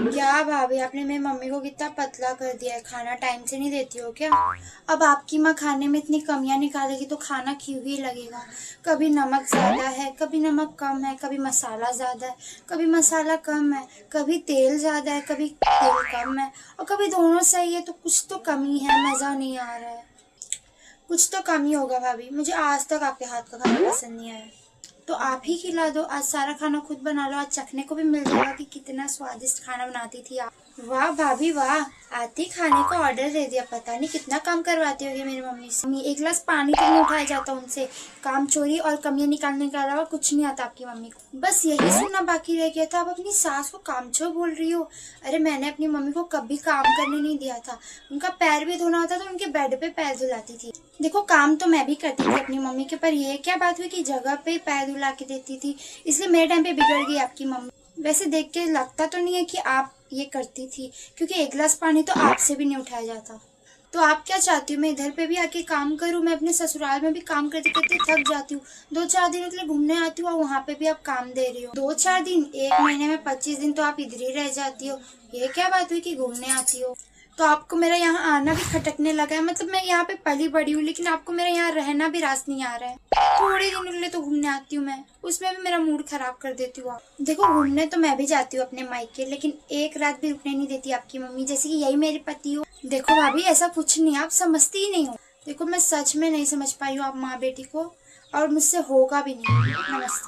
क्या भाभी, आपने मेरी मम्मी को कितना पतला कर दिया है। खाना टाइम से नहीं देती हो क्या? अब आपकी माँ खाने में इतनी कमियां निकालेगी तो खाना क्यों ही लगेगा। कभी नमक ज्यादा है, कभी नमक कम है, कभी मसाला ज्यादा है, कभी मसाला कम है, कभी तेल ज्यादा है, कभी तेल कम है, और कभी दोनों सही है। तो कुछ तो कमी है, मजा नहीं आ रहा है। कुछ तो कमी होगा भाभी। मुझे आज तक आपके हाथ का खाना पसंद नहीं आया। तो आप ही खिला दो। आज सारा खाना खुद बना लो। आज चखने को भी मिल जाएगा कि कितना स्वादिष्ट खाना बनाती थी आप। वाह भाभी वाह, आती खाने का ऑर्डर दे दिया। पता नहीं कितना काम करवाती होगी मेरी मम्मी से। मम्मी, एक गिलास पानी तक नहीं उठाया जाता उनसे। काम चोरी और कमियां निकालने के अलावा कुछ नहीं आता आपकी मम्मी को। बस यही सुनना बाकी रह गया था। आप अपनी सास को कामचोर बोल रही हो। अरे मैंने अपनी मम्मी को कभी काम करने नहीं दिया था। उनका पैर भी धोना होता तो उनके बेड पे पैर धुलाती थी। देखो, काम तो मैं भी करती थी अपनी मम्मी के, पर ये क्या बात हुई कि जगह पे पैर धुला के देती थी, इसलिए मेरे टाइम पे बिगड़ गई आपकी मम्मी। वैसे देख के लगता तो नहीं है कि आप ये करती थी, क्योंकि एक गिलास पानी तो आपसे भी नहीं उठाया जाता। तो आप क्या चाहती हो, मैं इधर पे भी आके काम करूं? मैं अपने ससुराल में भी काम करते करते थक जाती हूँ। 2-4 दिनों के लिए घूमने आती हूँ और वहाँ पे भी आप काम दे रही हो। 2-4 दिन, एक महीने में 25 दिन तो आप इधर ही रह जाती हो। ये क्या बात हुई कि घूमने आती हो? तो आपको मेरा यहाँ आना भी खटकने लगा है। मतलब मैं यहाँ पे पली बड़ी हूँ, लेकिन आपको मेरा यहाँ रहना भी रास नहीं आ रहा है। थोड़े दिनों के लिए तो घूमने आती हूँ मैं, उसमें भी मेरा मूड खराब कर देती हूँ आप। देखो, घूमने तो मैं भी जाती हूँ अपने मायके, लेकिन एक रात भी रुकने नहीं देती आपकी मम्मी, जैसे कि यही मेरे पति हो। देखो भाभी, ऐसा कुछ नहीं, आप समझती ही नहीं हो। देखो, मैं सच में नहीं समझ पाई हूँ आप माँ बेटी को, और मुझसे होगा भी नहीं। नमस्ते।